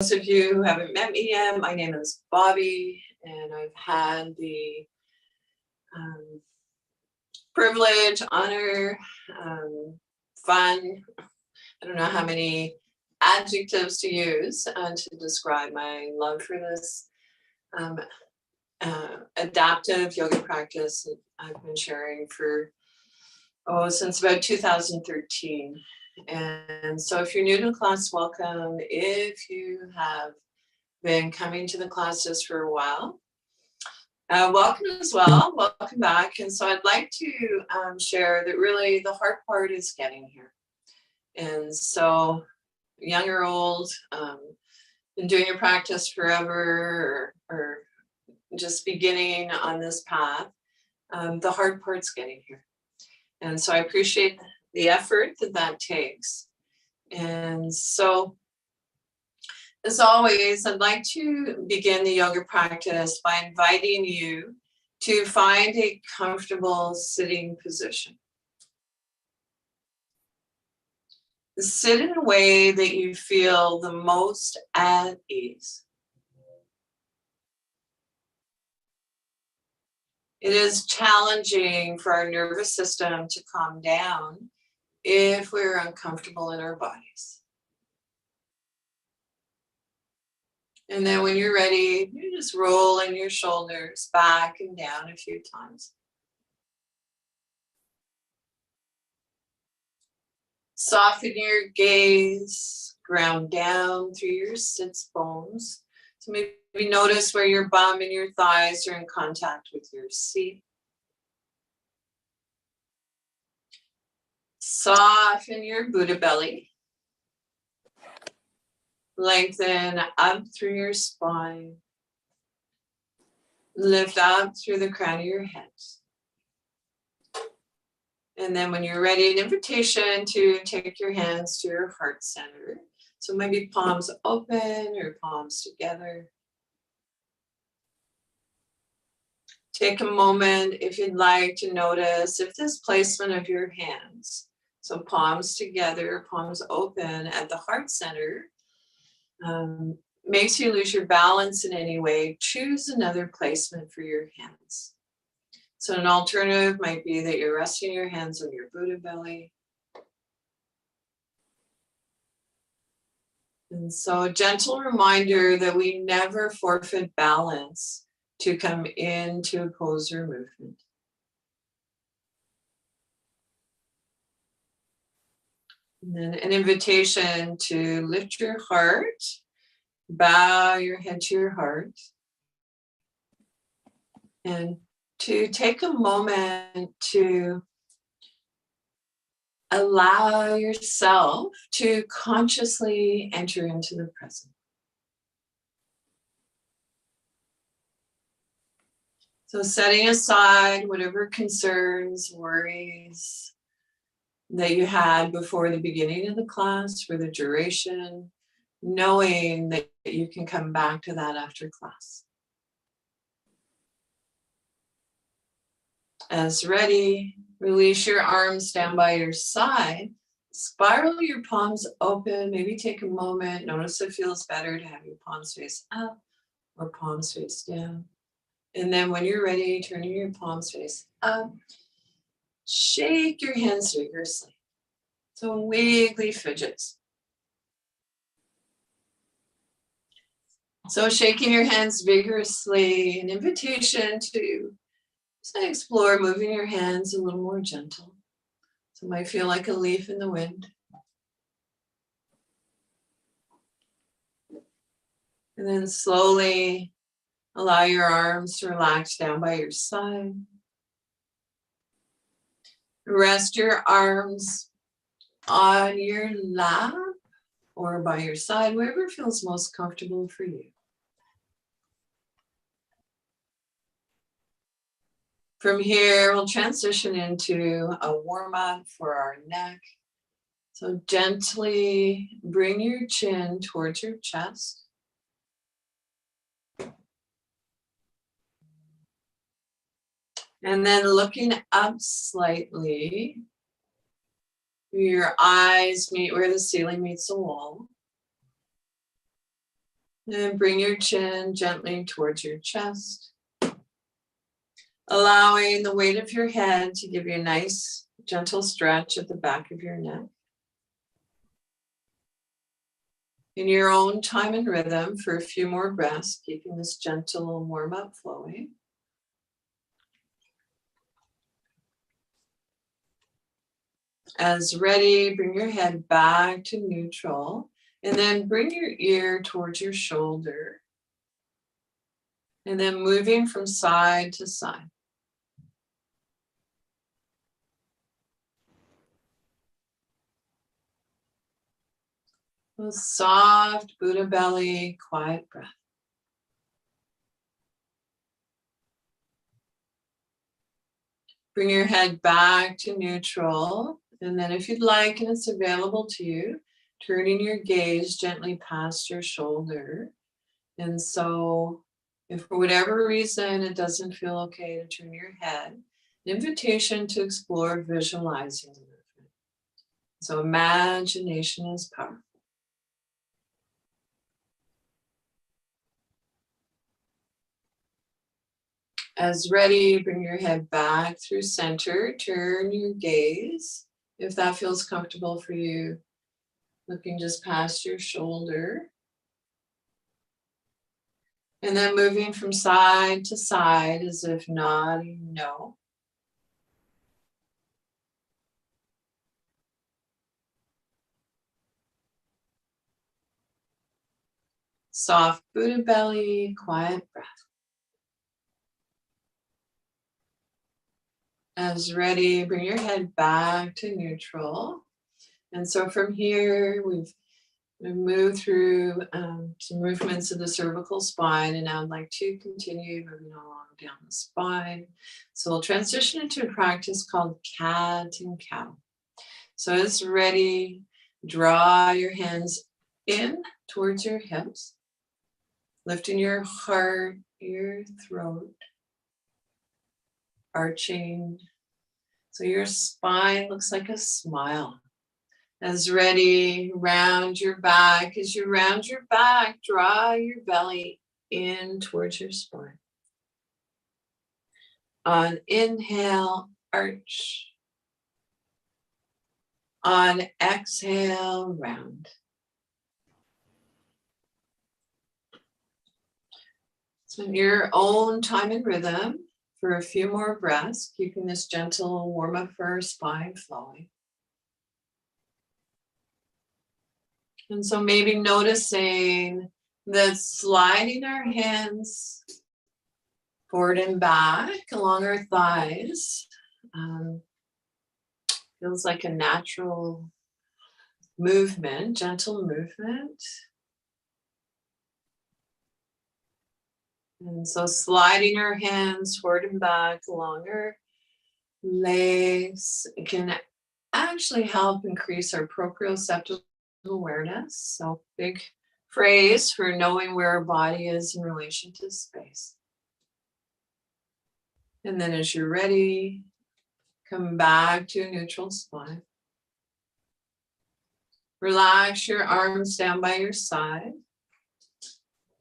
those of you who haven't met me yet, my name is Bobbie, and I've had the privilege, honor, fun, I don't know how many adjectives to use to describe my love for this adaptive yoga practice that I've been sharing for, since about 2013. And so if you're new to the class, welcome. If you have been coming to the class just for a while, welcome as well, welcome back. And so I'd like to share that really the hard part is getting here. And so young or old, been doing your practice forever or just beginning on this path, the hard part's getting here. And so I appreciate the effort that takes. And so, as always, I'd like to begin the yoga practice by inviting you to find a comfortable sitting position. Sit in a way that you feel the most at ease. It is challenging for our nervous system to calm down if we're uncomfortable in our bodies. And then when you're ready, you're just rolling your shoulders back and down a few times. Soften your gaze, ground down through your sits bones. So maybe notice where your bum and your thighs are in contact with your seat. Soften your Buddha belly. Lengthen up through your spine. Lift up through the crown of your head. And then when you're ready, an invitation to take your hands to your heart center. So maybe palms open or palms together. Take a moment, if you'd like, to notice if this placement of your hands, so palms together, palms open at the heart center, makes you lose your balance in any way. Choose another placement for your hands. So an alternative might be that you're resting your hands on your Buddha belly. And so a gentle reminder that we never forfeit balance to come into a pose or movement. And then an invitation to lift your heart, bow your head to your heart, and to take a moment to allow yourself to consciously enter into the present. So setting aside whatever concerns, worries that you had before the beginning of the class for the duration, knowing that you can come back to that after class. As ready, release your arms down by your side. Spiral your palms open. Maybe take a moment. Notice it feels better to have your palms face up or palms face down. And then when you're ready, turning your palms face up. Shake your hands vigorously. So wiggly fidgets. So shaking your hands vigorously, an invitation to explore moving your hands a little more gentle. So it might feel like a leaf in the wind. And then slowly allow your arms to relax down by your side. Rest your arms on your lap or by your side, wherever feels most comfortable for you. From here, we'll transition into a warm-up for our neck. So gently bring your chin towards your chest. And then looking up slightly, your eyes meet where the ceiling meets the wall. And bring your chin gently towards your chest, allowing the weight of your head to give you a nice, gentle stretch at the back of your neck. In your own time and rhythm for a few more breaths, keeping this gentle warm-up flowing. As ready, bring your head back to neutral, and then bring your ear towards your shoulder, and then moving from side to side. A soft Buddha belly, quiet breath. Bring your head back to neutral, and then if you'd like, and it's available to you, turning your gaze gently past your shoulder. And so if for whatever reason it doesn't feel okay to turn your head, an invitation to explore visualizing the movement. So imagination is powerful. As ready, bring your head back through center, turn your gaze, if that feels comfortable for you, looking just past your shoulder. And then moving from side to side as if nodding no. Soft Buddha belly, quiet breath. As ready, bring your head back to neutral. And so from here, we've moved through some movements of the cervical spine, and now I'd like to continue moving along down the spine. So we'll transition into a practice called cat and cow. So as ready, draw your hands in towards your hips, lifting your heart, your throat, arching. So your spine looks like a smile. As ready, round your back. As you round your back, draw your belly in towards your spine. On inhale, arch. On exhale, round. So in your own time and rhythm, for a few more breaths, keeping this gentle warm up for our spine flowing. And so maybe noticing that sliding our hands forward and back along our thighs feels like a natural movement, gentle movement. And so sliding our hands forward and back along our legs can actually help increase our proprioceptive awareness. So big phrase for knowing where our body is in relation to space. And then as you're ready, come back to a neutral spine. Relax your arms down by your side.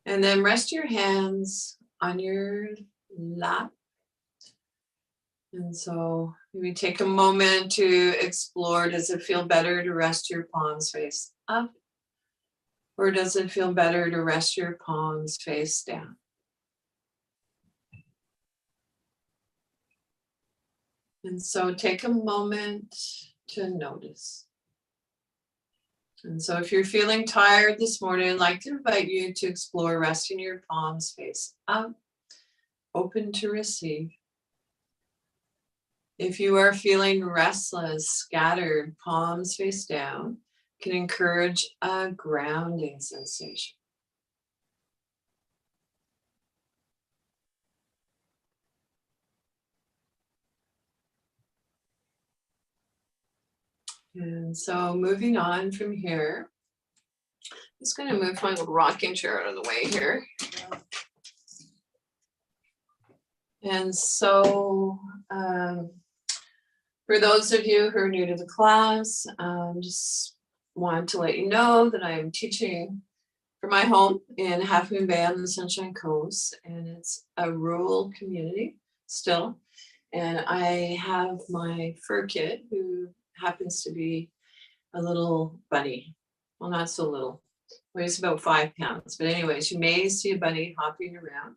And then rest your hands on your lap. And so maybe take a moment to explore, does it feel better to rest your palms face up? Or does it feel better to rest your palms face down? And so take a moment to notice. And so if you're feeling tired this morning, I'd like to invite you to explore resting your palms face up, open to receive. If you are feeling restless, scattered, palms face down, can encourage a grounding sensation. And so moving on from here, I'm just going to move my little rocking chair out of the way here. And so for those of you who are new to the class, just want to let you know that I am teaching from my home in Half Moon Bay on the Sunshine Coast, and it's a rural community still. And I have my fur kit, who happens to be a little bunny. Well, not so little, weighs about 5 pounds. But anyways, you may see a bunny hopping around.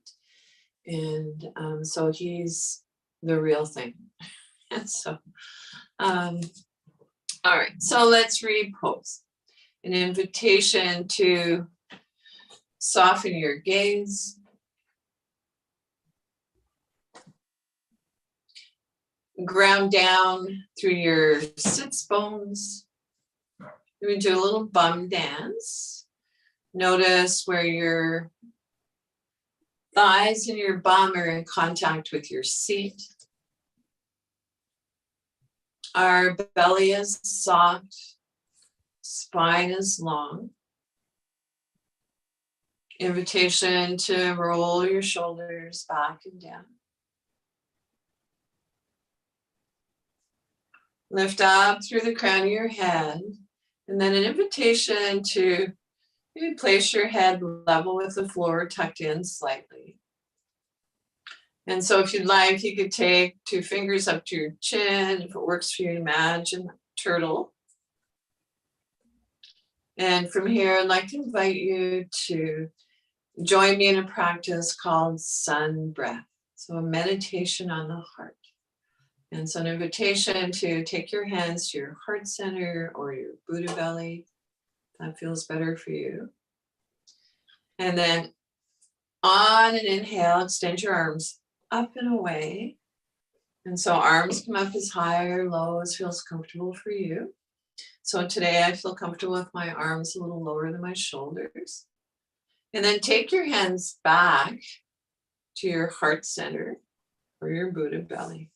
And so he's the real thing. And so, all right, so let's read pose. An invitation to soften your gaze. Ground down through your sits bones. We're going to do a little bum dance. Notice where your thighs and your bum are in contact with your seat. Our belly is soft, spine is long. Invitation to roll your shoulders back and down. Lift up through the crown of your head, and then an invitation to maybe place your head level with the floor, tucked in slightly. And so if you'd like, you could take 2 fingers up to your chin. If it works for you, imagine a turtle. And from here, I'd like to invite you to join me in a practice called sun breath. So a meditation on the heart. And so an invitation to take your hands to your heart center or your Buddha belly. That feels better for you. And then on an inhale, extend your arms up and away. And so arms come up as high or low as feels comfortable for you. So today I feel comfortable with my arms a little lower than my shoulders. And then take your hands back to your heart center or your Buddha belly.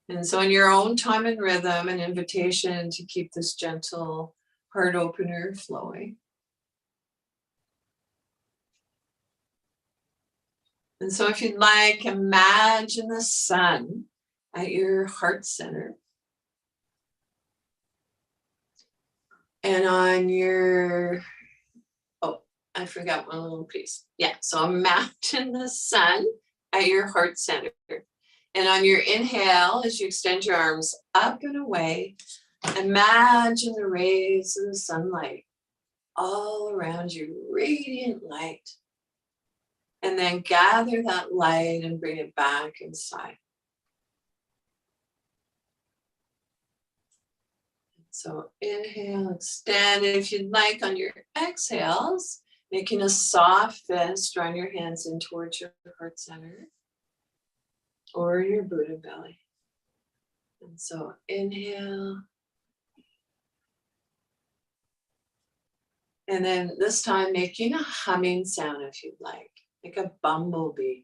And so in your own time and rhythm, an invitation to keep this gentle heart opener flowing. And so if you'd like, imagine the sun at your heart center. And on your, I forgot one little piece. Yeah, so imagine the sun at your heart center. And on your inhale, as you extend your arms up and away, imagine the rays of the sunlight all around you, radiant light. And then gather that light and bring it back inside. So inhale, extend. If you'd like, on your exhales, making a soft fist, drawing your hands in towards your heart center or your Buddha belly. And so inhale. And then this time making a humming sound if you'd like a bumblebee.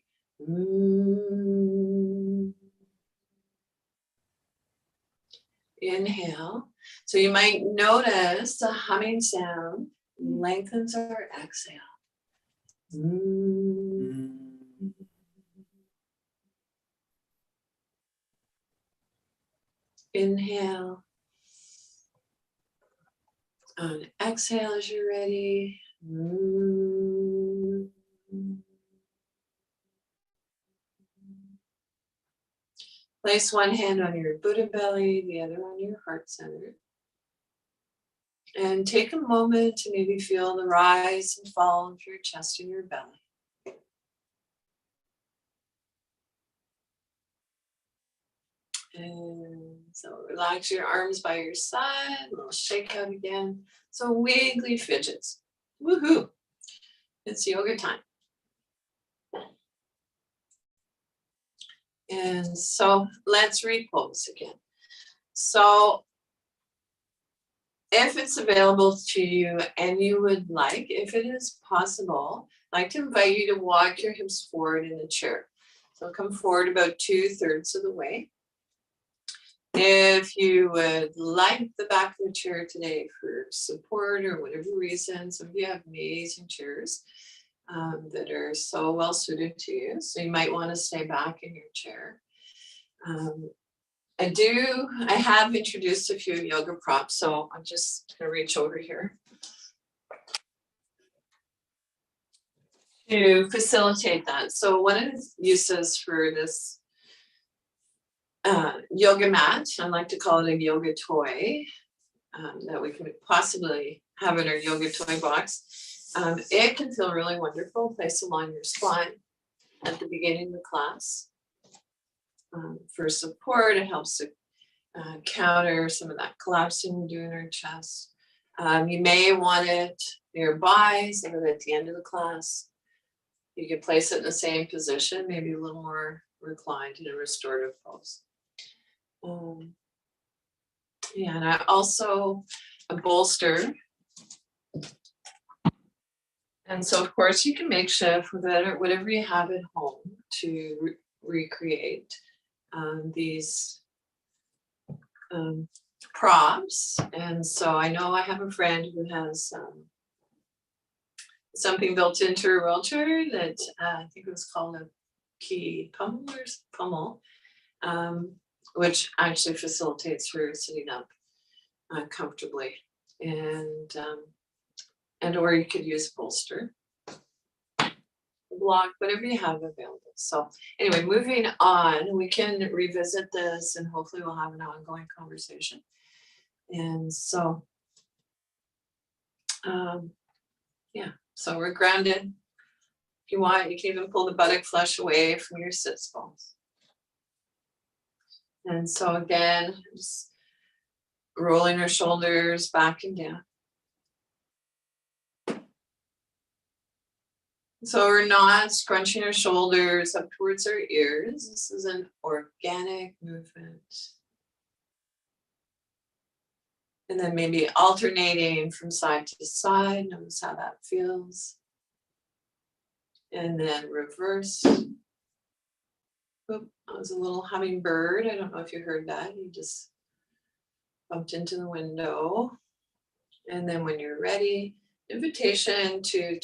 Inhale. So you might notice the humming sound lengthens our exhale. Inhale. On exhale as you're ready. Place one hand on your Buddha belly, the other on your heart center. And take a moment to maybe feel the rise and fall of your chest and your belly. And so relax your arms by your side, a little shake out again. So wiggly fidgets. Woohoo! It's yoga time. And so let's repose again. So if it's available to you and you would like, if it is possible, I'd like to invite you to walk your hips forward in the chair. So come forward about 2/3 of the way. If you would like the back of the chair today for support or whatever reason, some of you have amazing chairs that are so well suited to you. So you might want to stay back in your chair. I have introduced a few yoga props, so I'm just going to reach over here. to facilitate that. So one of the uses for this yoga mat, I like to call it a yoga toy, that we can possibly have in our yoga toy box. It can feel really wonderful, placed along your spine at the beginning of the class. For support, it helps to counter some of that collapsing we do in our chest. You may want it nearby, so that at the end of the class, you can place it in the same position, maybe a little more reclined in a restorative pose. Yeah, and I also a bolster. And so, of course, you can make shift with it or whatever you have at home to recreate these props. And so I know I have a friend who has something built into her wheelchair that I think it was called a key pummel, which actually facilitates her sitting up comfortably. And or you could use a bolster, block, whatever you have available. So anyway, moving on, we can revisit this and hopefully we'll have an ongoing conversation. And so, yeah, so we're grounded. If you want, you can even pull the buttock flush away from your sits bones. And so again, just rolling our shoulders back and down. So we're not scrunching our shoulders up towards our ears. This is an organic movement. And then maybe alternating from side to side. Notice how that feels. And then reverse. Oop, that was a little hummingbird. I don't know if you heard that. He just bumped into the window. And then when you're ready, invitation to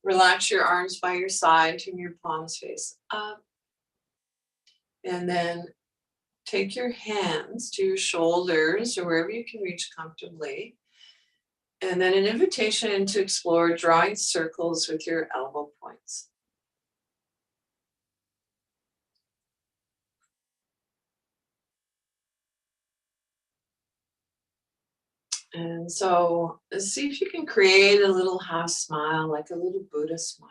relax your arms by your side, turn your palms face up. And then take your hands to your shoulders or wherever you can reach comfortably. And then an invitation to explore drawing circles with your elbow points. And so see if you can create a little half smile, like a little Buddha smile.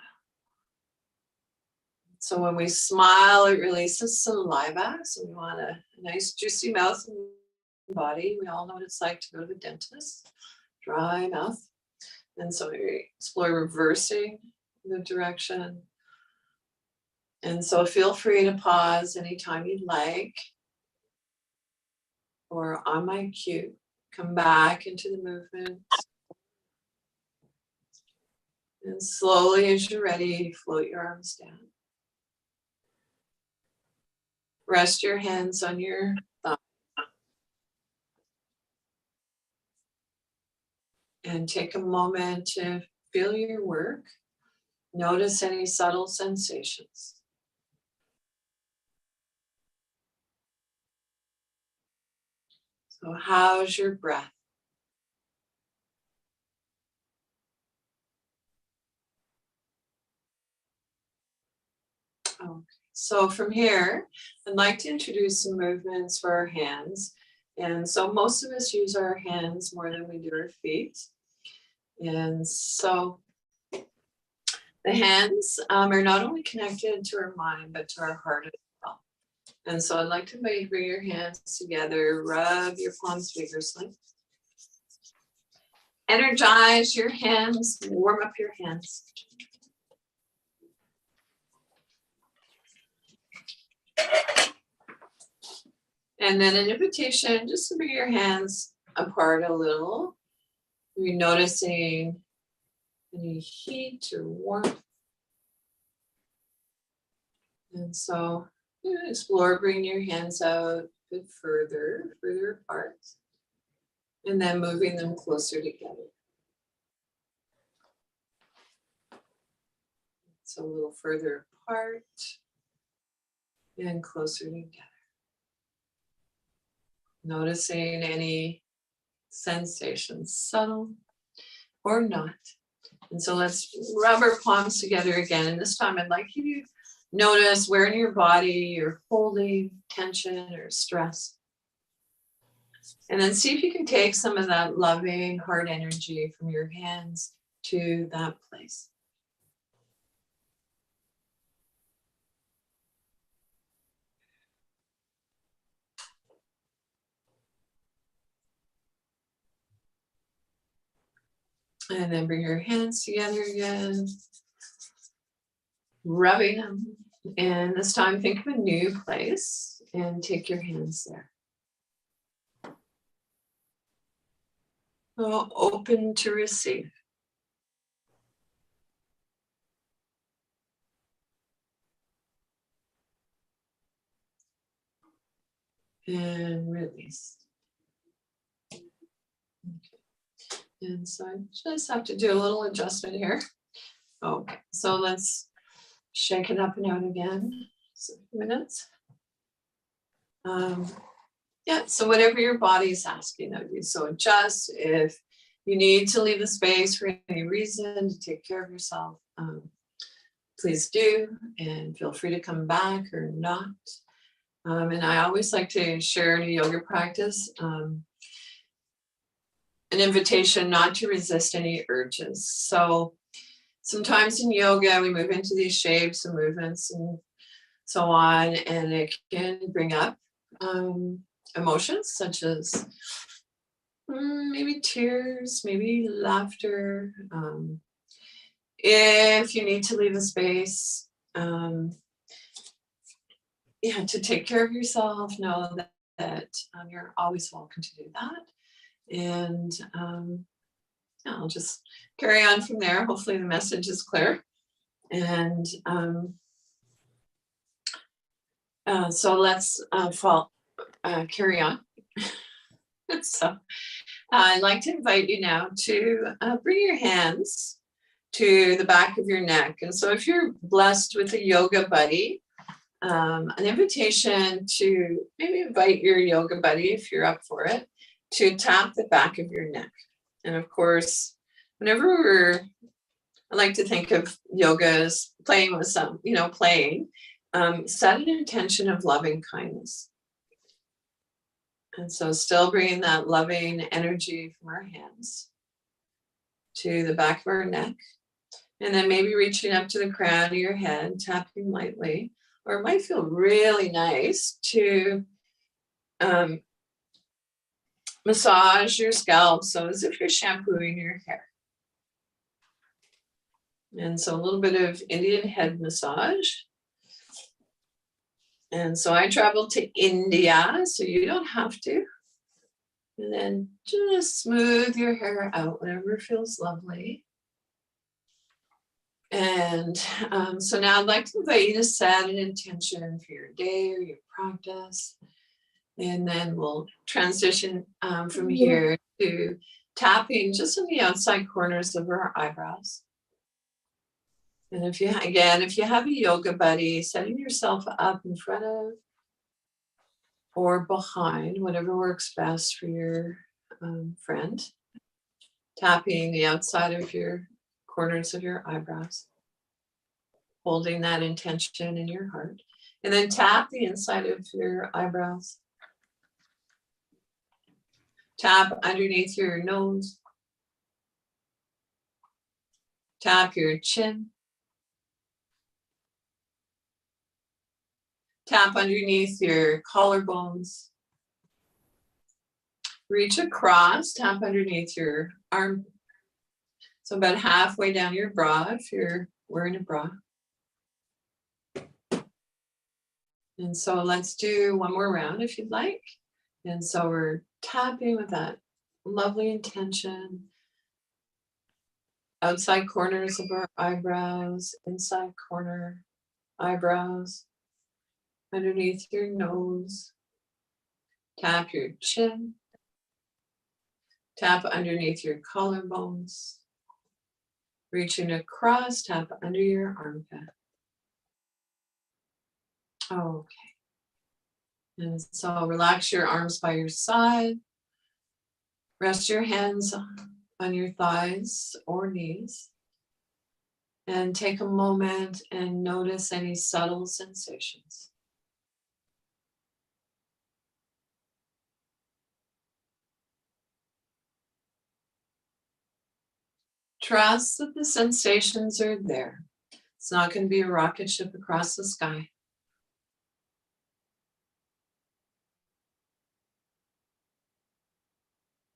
So when we smile, it releases saliva. So we want a nice juicy mouth and body. We all know what it's like to go to the dentist, dry mouth. And so we explore reversing the direction. And so feel free to pause anytime you'd like, or on my cue, come back into the movement. And slowly, as you're ready, float your arms down. Rest your hands on your thumb. And take a moment to feel your work. Notice any subtle sensations. So how's your breath? Okay. So from here, I'd like to introduce some movements for our hands. And so most of us use our hands more than we do our feet. And so the hands are not only connected to our mind, but to our heart as well. And so I'd like to bring your hands together, rub your palms vigorously. Energize your hands, warm up your hands. And then an invitation just to bring your hands apart a little. You're noticing any heat or warmth. And so explore bringing your hands out a bit further apart. And then moving them closer together. So a little further apart and closer together. Noticing any sensations, subtle or not. And so let's rub our palms together again. And this time I'd like you to notice where in your body you're holding tension or stress. And then see if you can take some of that loving heart energy from your hands to that place. And then bring your hands together again, rubbing them. And this time think of a new place and take your hands there. Oh, open to receive. And release. Okay. And so I just have to do a little adjustment here. Okay, so let's shake it up and out again. So minutes. Yeah, so whatever your body is asking of you. So adjust if you need to leave the space for any reason to take care of yourself. Please do, and feel free to come back or not. And I always like to share in a yoga practice an invitation not to resist any urges. So sometimes in yoga, we move into these shapes and movements and so on, and it can bring up emotions such as maybe tears, maybe laughter. If you need to leave a space, to take care of yourself, know that you're always welcome to do that. And I'll just carry on from there. Hopefully the message is clear. And so let's carry on. So I'd like to invite you now to bring your hands to the back of your neck. And so if you're blessed with a yoga buddy, an invitation to maybe invite your yoga buddy, if you're up for it, to tap the back of your neck. And of course, whenever I like to think of yoga as playing with some, set an intention of loving kindness. And so still bringing that loving energy from our hands to the back of our neck. And then maybe reaching up to the crown of your head, tapping lightly. Or it might feel really nice to massage your scalp, so as if you're shampooing your hair. And so a little bit of Indian head massage. And so I traveled to India, so you don't have to. And then just smooth your hair out, whatever feels lovely. And so now I'd like to invite you to set an intention for your day or your practice. And then we'll transition from here to tapping just on the outside corners of our eyebrows. And if you have a yoga buddy, setting yourself up in front of or behind, whatever works best for your friend, tapping the outside of your corners of your eyebrows, holding that intention in your heart, and then tap the inside of your eyebrows. Tap underneath your nose. Tap your chin. Tap underneath your collarbones. Reach across, tap underneath your arm. So about halfway down your bra if you're wearing a bra. And so let's do one more round if you'd like. And so we're tapping with that lovely intention. Outside corners of our eyebrows, inside corner, eyebrows, underneath your nose. Tap your chin. Tap underneath your collarbones. Reaching across, tap under your armpit. Okay. And so relax your arms by your side. Rest your hands on your thighs or knees. And take a moment and notice any subtle sensations. Trust that the sensations are there. It's not going to be a rocket ship across the sky.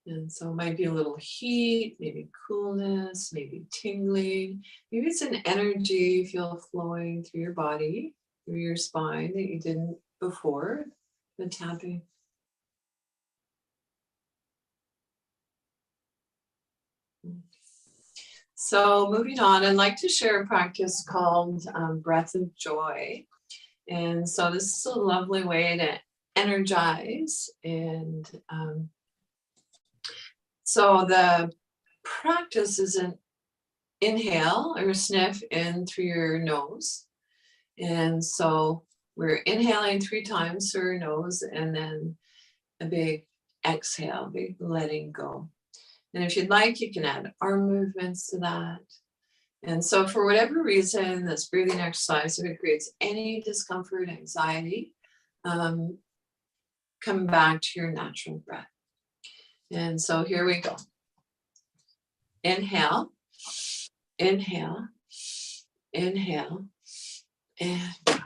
And so it might be a little heat, maybe coolness, maybe tingling. Maybe it's an energy you feel flowing through your body, through your spine that you didn't before the tapping. So moving on, I'd like to share a practice called Breath of Joy. And so this is a lovely way to energize. And so the practice is an inhale or sniff in through your nose. And so we're inhaling 3 times through our nose and then a big exhale, big letting go. And if you'd like, you can add arm movements to that. And so for whatever reason, this breathing exercise, if it creates any discomfort, anxiety, come back to your natural breath. And so here we go. Inhale, inhale, inhale, and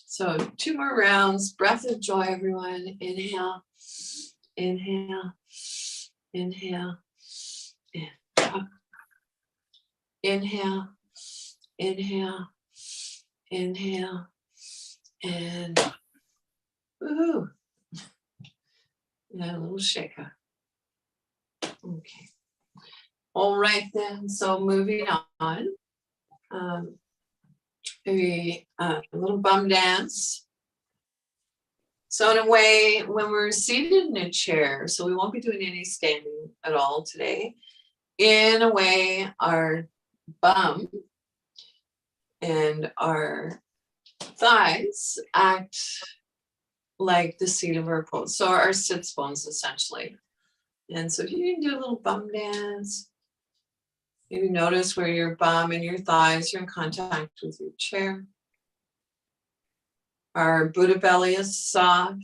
so 2 more rounds. Breath of joy, everyone. Inhale, inhale, inhale, and up. Inhale, inhale, inhale, and woohoo. And a little shaker. Okay. All right then. So moving on. Maybe a little bum dance. So in a way, when we're seated in a chair, so we won't be doing any standing at all today. In a way, our bum and our thighs act like the seat of our pose. So our sits bones essentially. And so if you can do a little bum dance, maybe notice where your bum and your thighs are in contact with your chair. Our Buddha belly is soft.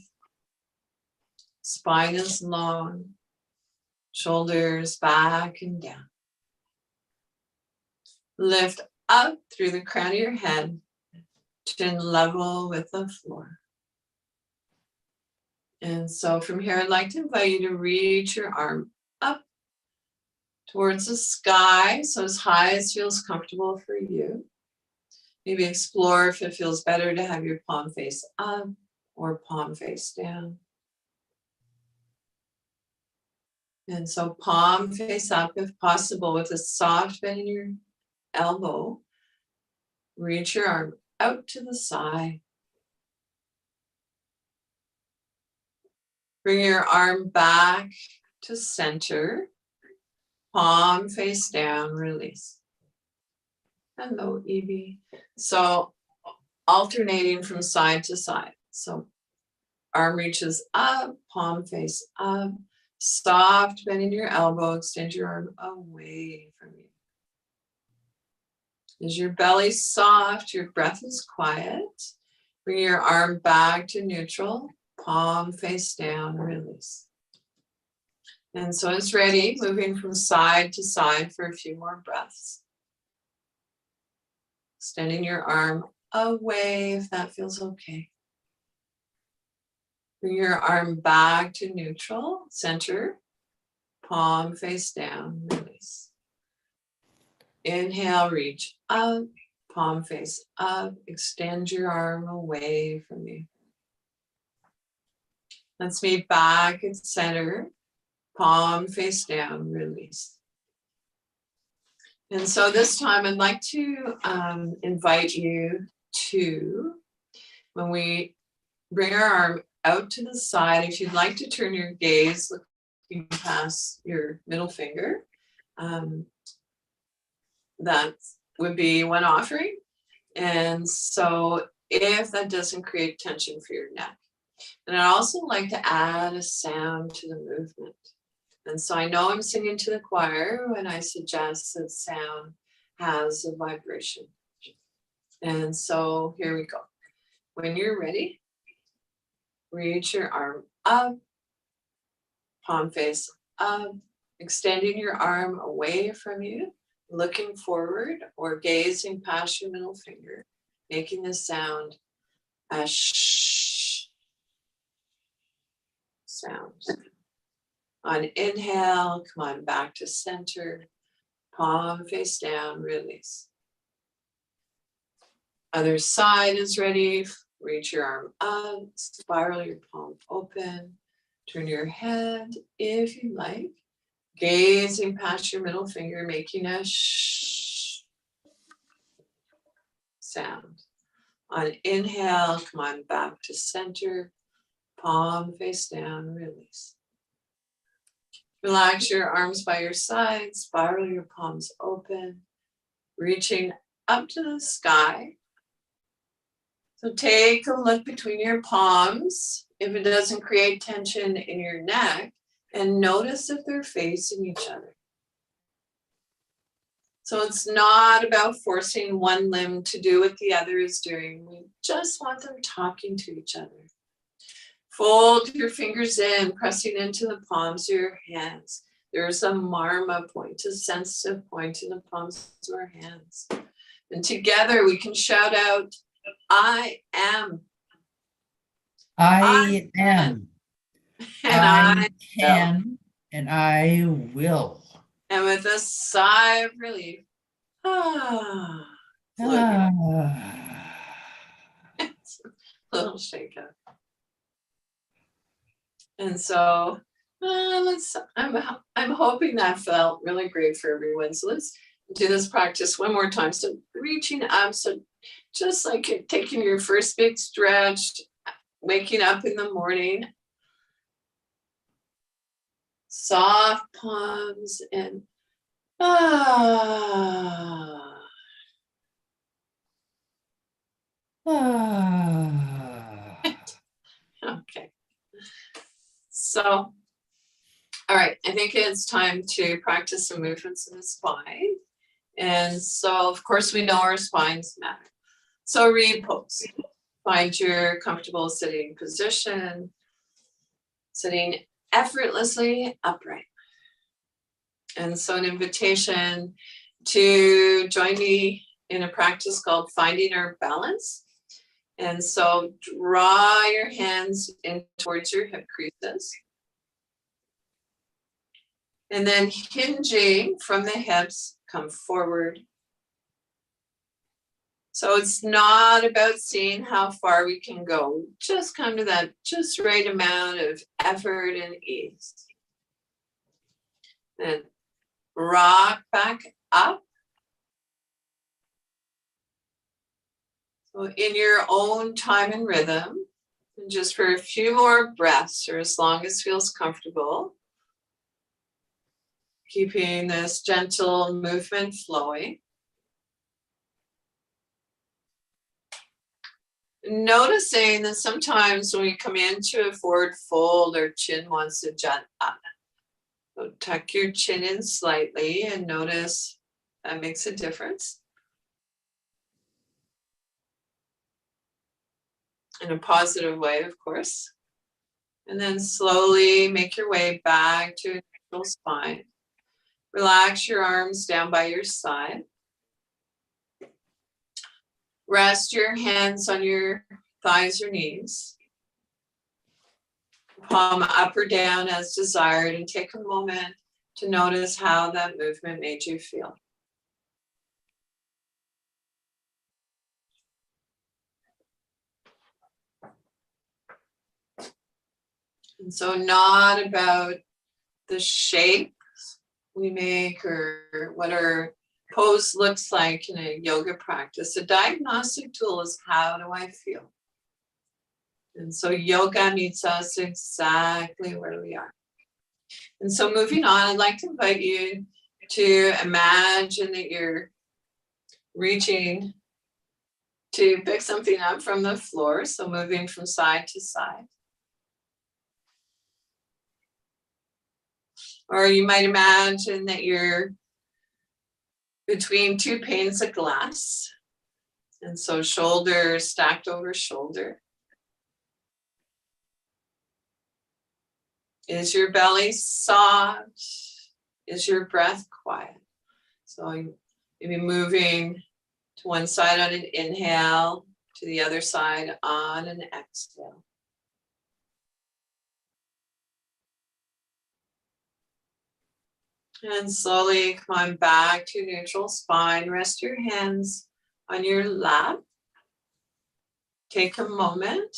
Spine is long. Shoulders back and down. Lift up through the crown of your head, chin level with the floor. And so from here, I'd like to invite you to reach your arm up towards the sky, so as high as feels comfortable for you. Maybe explore if it feels better to have your palm face up or palm face down. And so palm face up if possible with a soft bend in your elbow. Reach your arm out to the side. Bring your arm back to center. Palm face down, release. Hello, Evie. So alternating from side to side. So arm reaches up, palm face up, soft bend in your elbow, extend your arm away from you. Is your belly soft? Your breath is quiet. Bring your arm back to neutral, palm face down, release. And so it's ready, moving from side to side for a few more breaths. Extending your arm away if that feels okay. Bring your arm back to neutral, center, palm face down, release. Inhale, reach up, palm face up, extend your arm away from you. Let's meet back at center, palm face down, release. And so this time I'd like to invite you to, when we bring our arm out to the side, if you'd like to turn your gaze looking past your middle finger, that would be one offering. And so if that doesn't create tension for your neck. And I'd also like to add a sound to the movement. And so I know I'm singing to the choir when I suggest that sound has a vibration. And so here we go. When you're ready, reach your arm up, palm face up, extending your arm away from you, looking forward or gazing past your middle finger, making the sound a shh sound. On inhale, come on back to center, palm face down, release. Other side is ready. Reach your arm up, spiral your palm open, turn your head if you like, gazing past your middle finger, making a shh sound. On inhale, come on back to center, palm face down, release. Relax your arms by your side, spiral your palms open, reaching up to the sky. So take a look between your palms, if it doesn't create tension in your neck, and notice if they're facing each other. So it's not about forcing one limb to do what the other is doing. We just want them talking to each other. Fold your fingers in, pressing into the palms of your hands. There's a marma point, a sensitive point in the palms of our hands. And together we can shout out, I am. I am. And I can, and I will. And with a sigh of relief, it's a little shake up. And so I'm hoping that felt really great for everyone. So let's do this practice one more time. So reaching up, so just like you're taking your first big stretch, waking up in the morning, soft palms and okay. So, all right, I think it's time to practice some movements in the spine. And so, of course, we know our spines matter. So repose. Find your comfortable sitting position, sitting effortlessly upright. And so an invitation to join me in a practice called Finding Our Balance. And so draw your hands in towards your hip creases. And then hinging from the hips, come forward. So it's not about seeing how far we can go. Just come to that just right amount of effort and ease. Then rock back up. So in your own time and rhythm, and just for a few more breaths or as long as feels comfortable, keeping this gentle movement flowing. Noticing that sometimes when we come into a forward fold, our chin wants to jut up. So tuck your chin in slightly and notice that makes a difference. In a positive way, of course. And then slowly make your way back to a neutral spine. Relax your arms down by your side. Rest your hands on your thighs or knees. Palm up or down as desired, and take a moment to notice how that movement made you feel. And so not about the shape we make or what our pose looks like in a yoga practice. A diagnostic tool is how do I feel? And so yoga meets us exactly where we are. And so moving on, I'd like to invite you to imagine that you're reaching to pick something up from the floor. So moving from side to side. Or you might imagine that you're between two panes of glass. And so shoulder stacked over shoulder. Is your belly soft? Is your breath quiet? So you maybe moving to one side on an inhale, to the other side on an exhale. And slowly come on back to neutral spine. Rest your hands on your lap. Take a moment.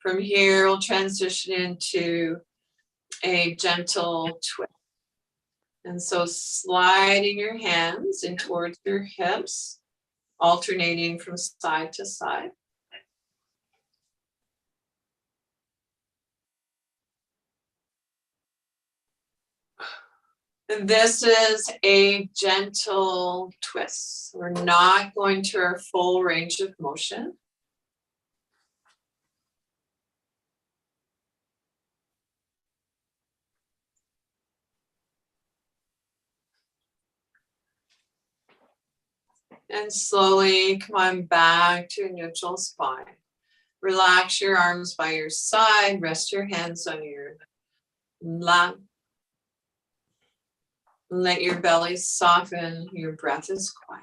From here, we'll transition into a gentle twist. And so sliding your hands in towards your hips, alternating from side to side. And this is a gentle twist. We're not going to our full range of motion. And slowly come on back to a neutral spine. Relax your arms by your side. Rest your hands on your lap. Let your belly soften. Your breath is quiet.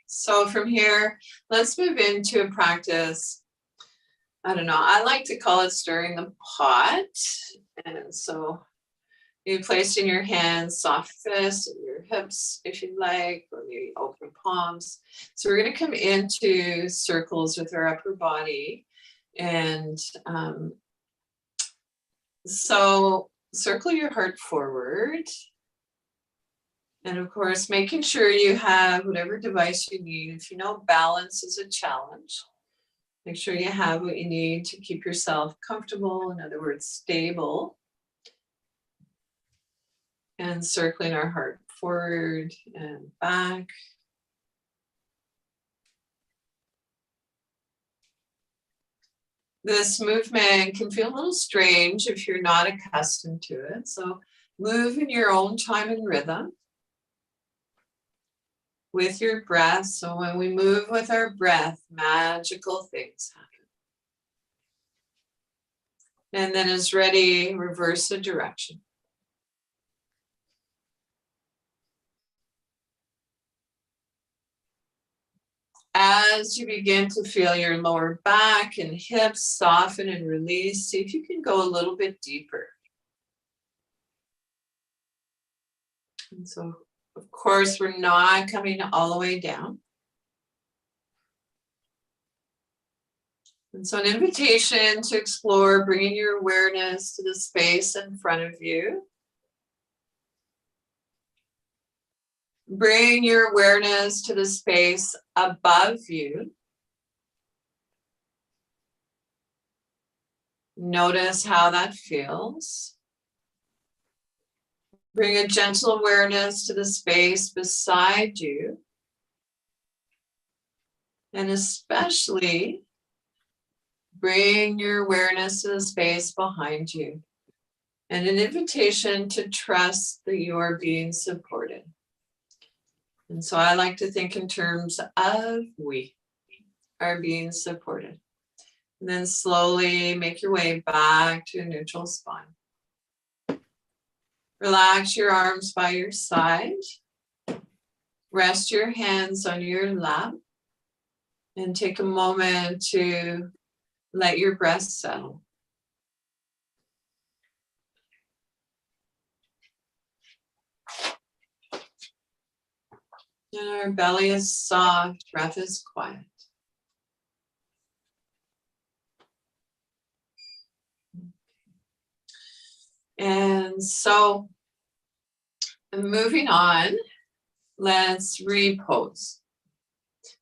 So from here, let's move into a practice. I don't know, I like to call it stirring the pot. And so you place in your hands, soft fists, and your hips, if you like, or maybe open palms. So we're going to come into circles with our upper body. And so circle your heart forward. And of course, making sure you have whatever device you need. If you know balance is a challenge, make sure you have what you need to keep yourself comfortable, in other words, stable. And circling our heart forward and back. This movement can feel a little strange if you're not accustomed to it. So move in your own time and rhythm with your breath. So when we move with our breath, magical things happen. And then as ready, reverse the direction. As you begin to feel your lower back and hips soften and release, see if you can go a little bit deeper. And so, of course, we're not coming all the way down. And so an invitation to explore bringing your awareness to the space in front of you. Bring your awareness to the space above you. Notice how that feels. Bring a gentle awareness to the space beside you. And especially bring your awareness to the space behind you. And an invitation to trust that you are being supported. And so I like to think in terms of we are being supported. And then slowly make your way back to a neutral spine. Relax your arms by your side. Rest your hands on your lap. And take a moment to let your breath settle. And our belly is soft, breath is quiet. And so, moving on, let's repose.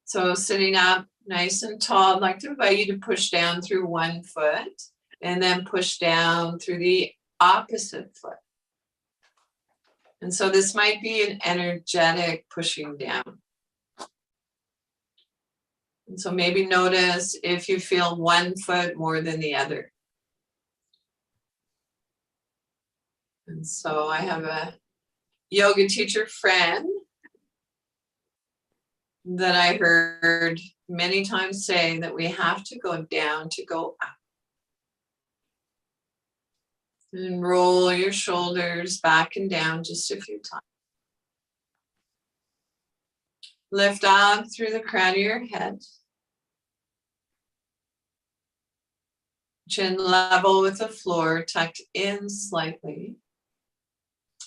So sitting up nice and tall, I'd like to invite you to push down through one foot and then push down through the opposite foot. And so this might be an energetic pushing down. And so maybe notice if you feel one foot more than the other. And so I have a yoga teacher friend that I heard many times say that we have to go down to go up. And roll your shoulders back and down just a few times. Lift up through the crown of your head. Chin level with the floor, tucked in slightly.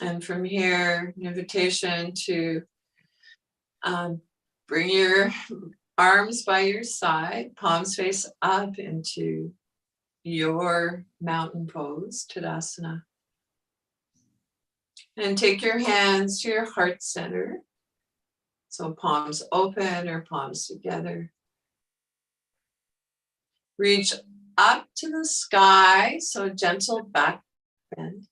And from here, an invitation to bring your arms by your side, palms face up into your mountain pose, Tadasana. And take your hands to your heart center. So palms open or palms together. Reach up to the sky, so gentle back bend.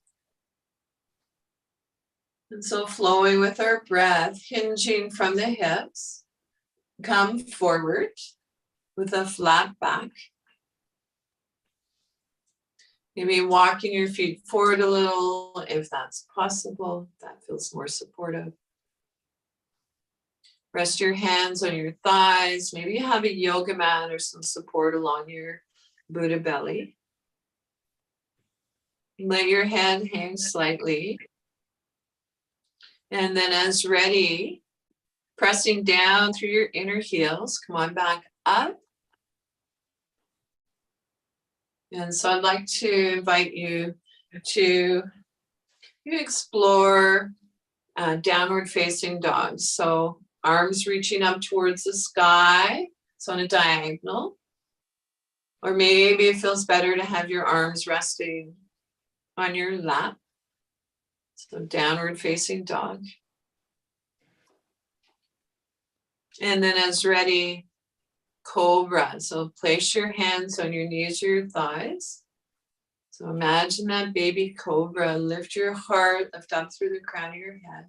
And so flowing with our breath, hinging from the hips, come forward with a flat back. Maybe walking your feet forward a little if that's possible, that feels more supportive. Rest your hands on your thighs. Maybe you have a yoga mat or some support along your Buddha belly. Let your head hang slightly. And then as ready, pressing down through your inner heels, come on back up. And so I'd like to invite you to explore downward facing dog. So arms reaching up towards the sky, so on a diagonal. Or maybe it feels better to have your arms resting on your lap. So downward facing dog. And then as ready, cobra. So place your hands on your knees or your thighs. So imagine that baby cobra. Lift your heart, lift up through the crown of your head.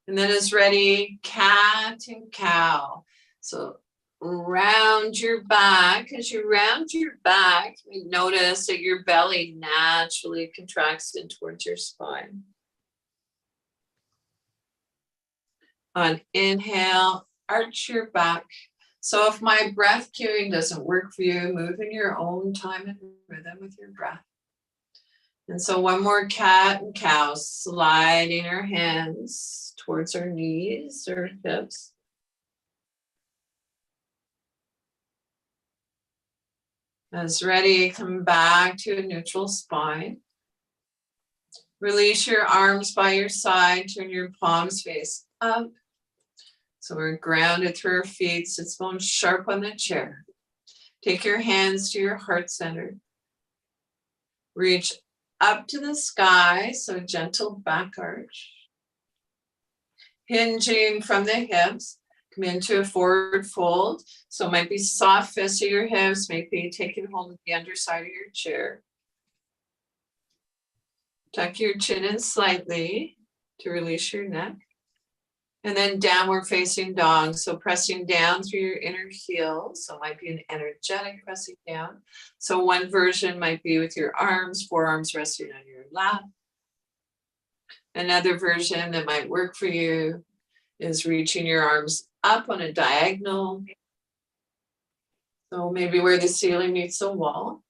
And then as ready, cat and cow. So round your back. As you round your back, you notice that your belly naturally contracts in towards your spine. On inhale, arch your back. So if my breath cueing doesn't work for you, move in your own time and rhythm with your breath. And so one more cat and cow, sliding our hands towards our knees or hips. As ready, come back to a neutral spine. Release your arms by your side, turn your palms face up. So we're grounded through our feet, sits bones sharp on the chair. Take your hands to your heart center. Reach up to the sky, so gentle back arch. Hinging from the hips, come into a forward fold. So it might be soft fists of your hips, maybe taking hold of the underside of your chair. Tuck your chin in slightly to release your neck. And then downward facing dog. So pressing down through your inner heels. So it might be an energetic pressing down. So one version might be with your arms, forearms resting on your lap. Another version that might work for you is reaching your arms up on a diagonal. So maybe where the ceiling meets the wall.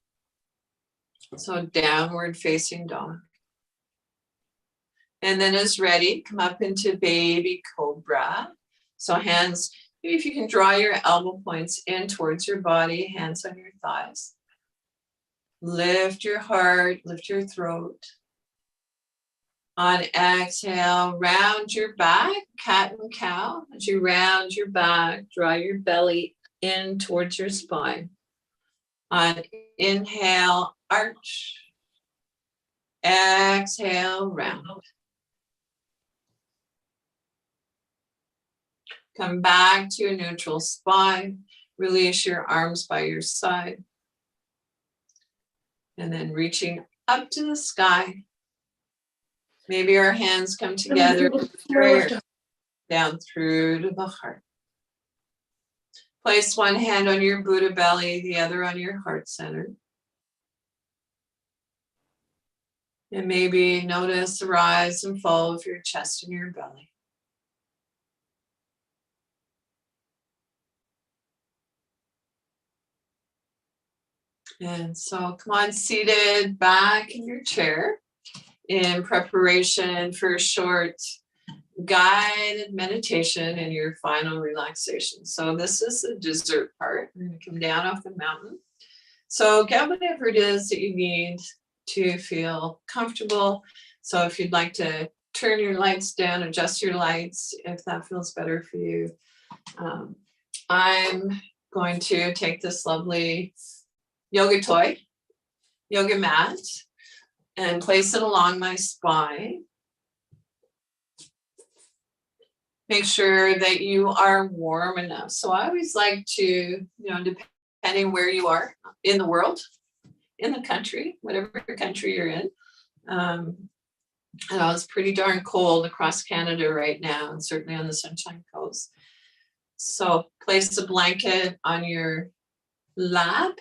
So downward facing dog. And then as ready, come up into baby cobra. So hands, maybe if you can draw your elbow points in towards your body, hands on your thighs. Lift your heart, lift your throat. On exhale, round your back, cat and cow. As you round your back, draw your belly in towards your spine. On inhale, arch. Exhale, round. Come back to a neutral spine. Release your arms by your side. And then reaching up to the sky. Maybe our hands come together in prayer down through to the heart. Place one hand on your Buddha belly, the other on your heart center. And maybe notice the rise and fall of your chest and your belly. And so come on, seated back in your chair in preparation for a short guided meditation and your final relaxation. So this is the dessert part. We're going to come down off the mountain. So get whatever it is that you need to feel comfortable. So if you'd like to turn your lights down, adjust your lights, if that feels better for you. I'm going to take this lovely yoga toy, yoga mat, and place it along my spine. Make sure that you are warm enough. So I always like to, depending where you are in the world, in the country, whatever country you're in. I know it's pretty darn cold across Canada right now, and certainly on the Sunshine Coast. So place a blanket on your lap,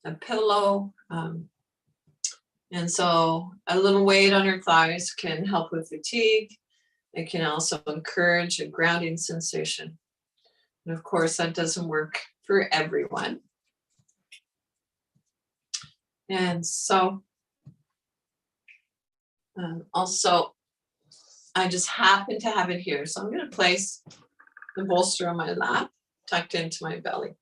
a pillow, and so a little weight on your thighs can help with fatigue. It can also encourage a grounding sensation. And of course, that doesn't work for everyone. And so also, I just happen to have it here. So I'm going to place the bolster on my lap, tucked into my belly.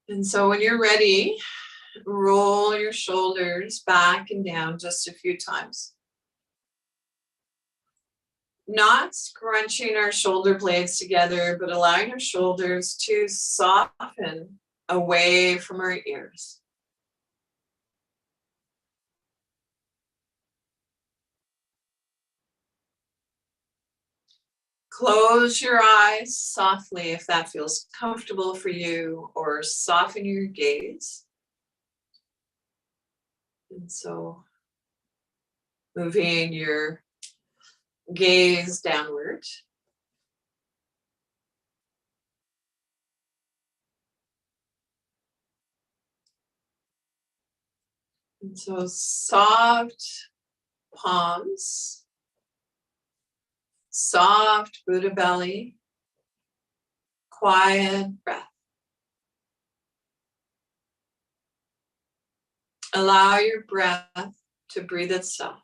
And so when you're ready, roll your shoulders back and down just a few times. Not scrunching our shoulder blades together, but allowing our shoulders to soften away from our ears. Close your eyes softly if that feels comfortable for you, or soften your gaze. And so moving your gaze downward. And so soft palms, soft Buddha belly, quiet breath. Allow your breath to breathe itself.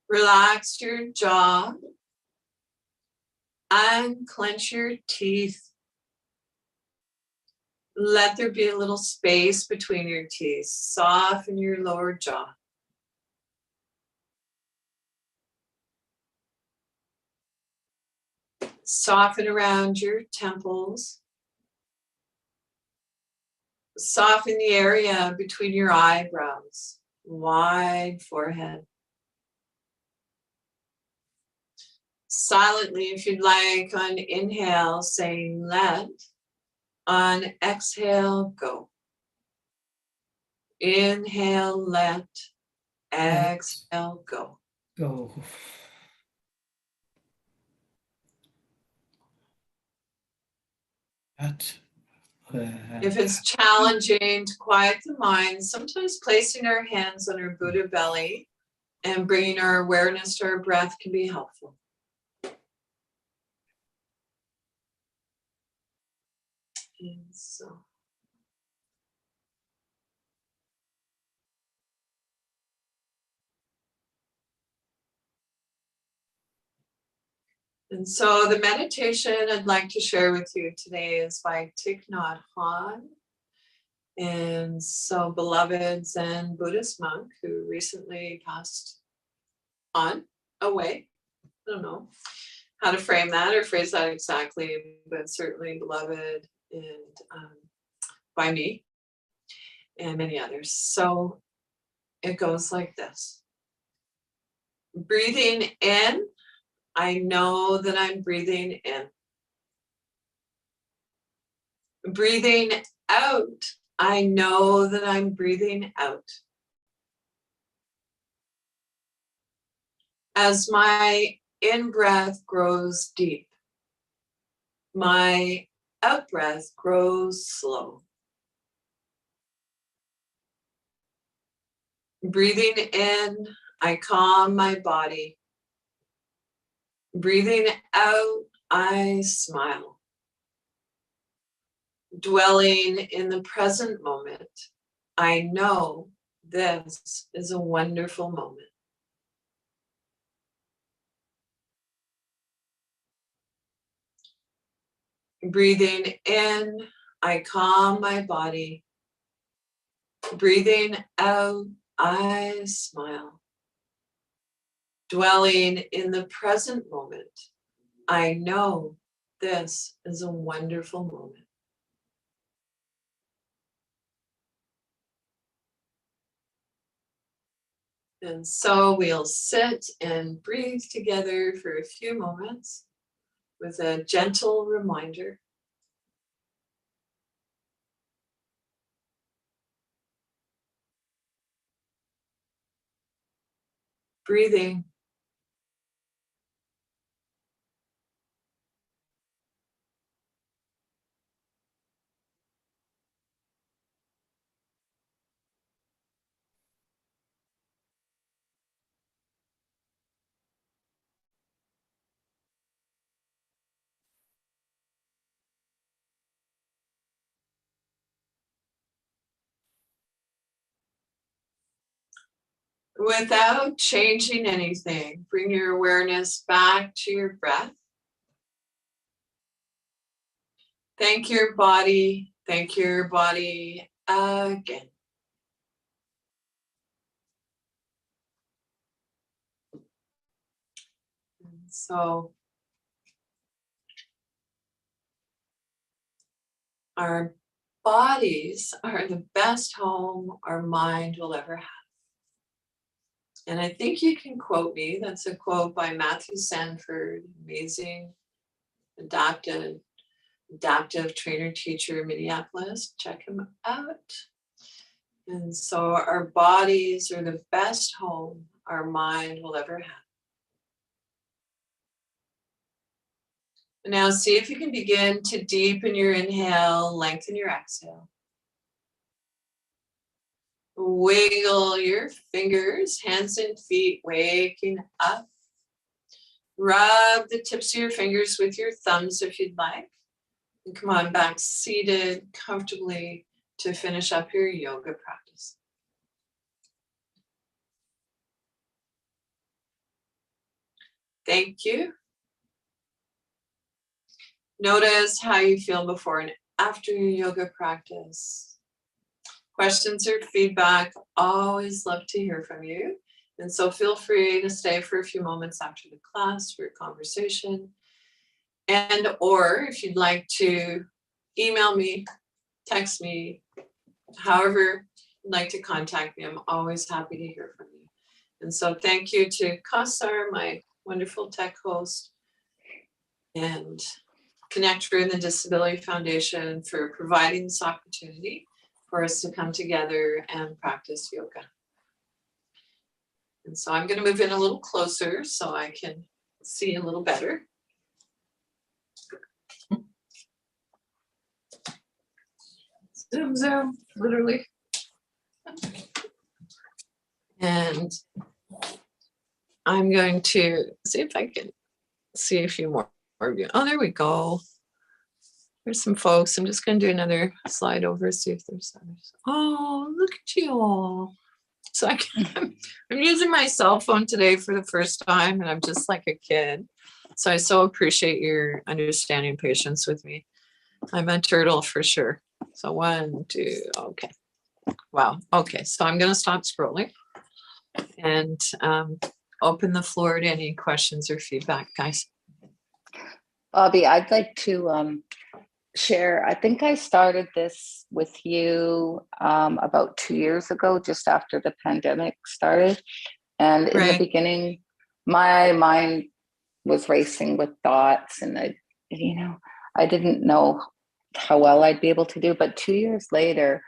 Relax your jaw, unclench your teeth. Let there be a little space between your teeth. Soften your lower jaw. Soften around your temples. Soften the area between your eyebrows. Wide forehead. Silently, if you'd like, on inhale, saying let. On exhale, go. Inhale, let. Exhale, go. Go. If it's challenging to quiet the mind, sometimes placing our hands on our Buddha belly and bringing our awareness to our breath can be helpful. And so. And so the meditation I'd like to share with you today is by Thich Nhat Hanh. And so beloved Zen Buddhist monk who recently passed on away. I don't know how to frame that or phrase that exactly, but certainly beloved and by me and many others. So it goes like this. Breathing in, I know that I'm breathing in. Breathing out, I know that I'm breathing out. As my in-breath grows deep, my out-breath grows slow. Breathing in, I calm my body. Breathing out, I smile. Dwelling in the present moment, I know this is a wonderful moment. Breathing in, I calm my body. Breathing out, I smile. Dwelling in the present moment, I know this is a wonderful moment. And so we'll sit and breathe together for a few moments with a gentle reminder. Breathing. Without changing anything, bring your awareness back to your breath. Thank your body. Thank your body again. And so our bodies are the best home our mind will ever have. And I think you can quote me. That's a quote by Matthew Sanford, amazing adaptive trainer teacher in Minneapolis. Check him out. And so our bodies are the best home our mind will ever have. And now see if you can begin to deepen your inhale, lengthen your exhale. Wiggle your fingers, hands and feet, waking up. Rub the tips of your fingers with your thumbs if you'd like. And come on back seated comfortably to finish up your yoga practice. Thank you. Notice how you feel before and after your yoga practice. Questions or feedback, always love to hear from you. And so feel free to stay for a few moments after the class for a conversation. And or if you'd like to email me, text me, however you'd like to contact me, I'm always happy to hear from you. And so thank you to Kassar, my wonderful tech host, and ConnecTogether and the Disability Foundation for providing this opportunity for us to come together and practice yoga. And so I'm going to move in a little closer so I can see a little better. Zoom, zoom, literally. And I'm going to see if I can see a few more of you. Oh, there we go. There's some folks. I'm just going to do another slide over, see if there's others. Oh, look at you all. So I'm using my cell phone today for the first time, and I'm just like a kid. So I so appreciate your understanding and patience with me. I'm a turtle for sure. So 1, 2, okay. Wow. Okay, so I'm going to stop scrolling and open the floor to any questions or feedback, guys. Bobbie, I'd like to share. I think I started this with you about 2 years ago, just after the pandemic started. And in the beginning, my mind was racing with thoughts, and I didn't know how well I'd be able to do. But 2 years later,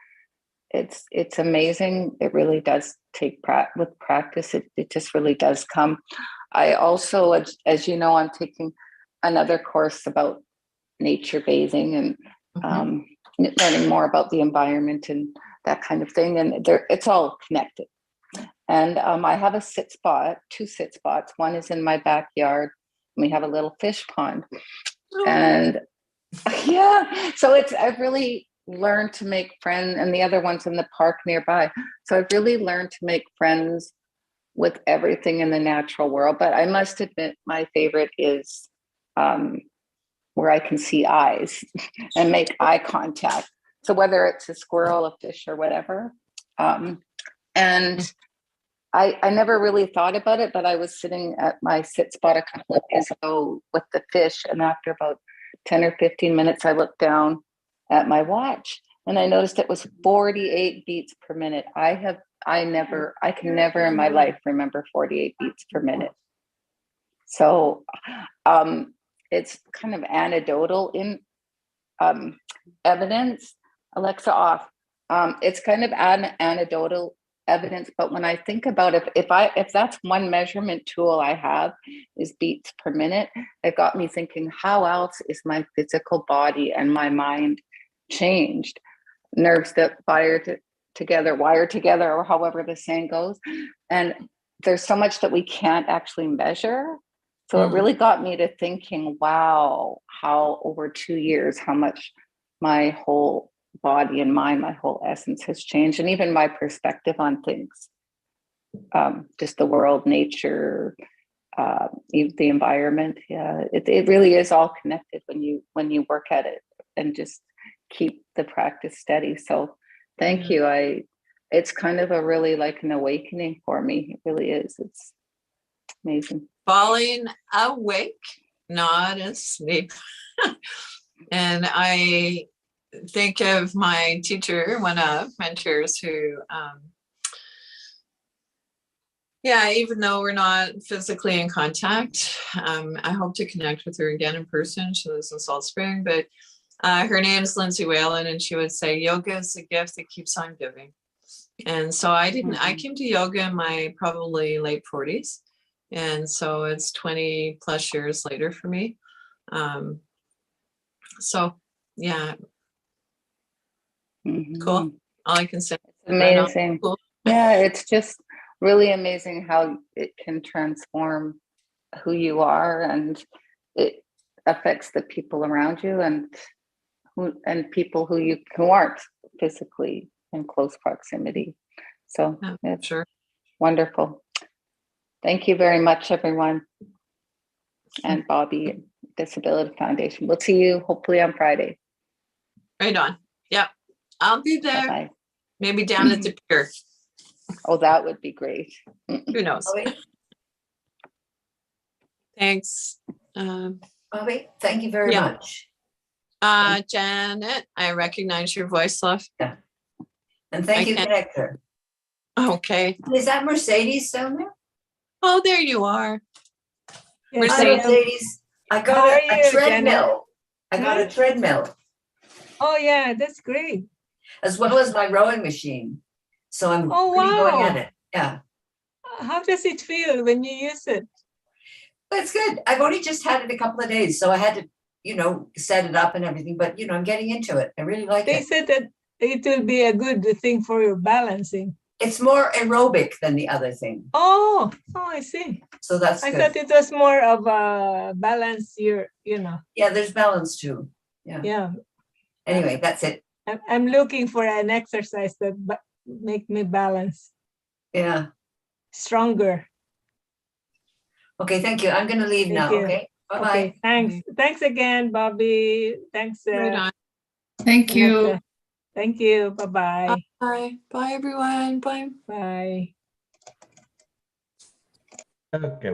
it's amazing. It really does take with practice. It just really does come. I also, as you know, I'm taking another course about nature bathing and learning more about the environment and that kind of thing. And it's all connected. And I have a two sit spots. One is in my backyard. And we have a little fish pond. And yeah, so I've really learned to make friends, and the other one's in the park nearby. So I've really learned to make friends with everything in the natural world. But I must admit, my favorite is where I can see eyes and make eye contact. So whether it's a squirrel, a fish, or whatever. And I never really thought about it, but I was sitting at my sit spot a couple of days ago with the fish. And after about 10 or 15 minutes, I looked down at my watch and I noticed it was 48 beats per minute. I can never in my life remember 48 beats per minute. So it's kind of anecdotal in evidence. Alexa off. It's kind of anecdotal evidence, but when I think about it, if that's one measurement tool I have is beats per minute, it got me thinking, how else is my physical body and my mind changed? Nerves that wire together, or however the saying goes. And there's so much that we can't actually measure. So it really got me to thinking, wow, how over 2 years, how much my whole body and mind, my whole essence has changed, and even my perspective on things, just the world, nature, the environment. Yeah, it really is all connected when you work at it and just keep the practice steady. So thank you. It's kind of a really like an awakening for me. It really is. It's amazing. Falling awake, not asleep. And I think of my teacher, one of mentors who, even though we're not physically in contact, I hope to connect with her again in person. She lives in Salt Spring, but her name is Lindsay Whalen, and she would say, yoga is a gift that keeps on giving. And so I came to yoga in my probably late 40s. And so it's 20 plus years later for me. So yeah. Cool. All I can say. Amazing. Cool. Yeah, it's just really amazing how it can transform who you are, and it affects the people around you and people who aren't physically in close proximity. So it's sure. Wonderful. Thank you very much, everyone. And Bobbie, Disability Foundation. We'll see you hopefully on Friday. Right on. Yep. I'll be there. Bye-bye. Maybe down at the pier. Oh, that would be great. Who knows? Thanks. Bobbie, thank you very much. Janet, I recognize your voice, love. Yeah. And thank you, ConnecTogether. Okay. Is that Mercedes down there? Oh, there you are. Yes, Mercedes. I got a treadmill. I got a treadmill. Oh yeah, that's great. As well as my rowing machine. So I'm really going at it. Yeah. How does it feel when you use it? Well, it's good. I've only just had it a couple of days, so I had to, set it up and everything. But I'm getting into it. I really like it. They said that it will be a good thing for your balancing. It's more aerobic than the other thing. Oh, I see. So that's I good. thought it was more of a balance here, Yeah, there's balance too. Yeah. Yeah. Anyway, that's it. I'm looking for an exercise that make me balance. Yeah. Stronger. Okay, thank you. I'm going to leave now. Okay. Bye-bye. Okay, thanks. Thanks again, Bobbie. Thanks. Right on. Thank you. Thank you. Bye-bye. Bye. Bye, everyone. Bye. Bye. Okay, well.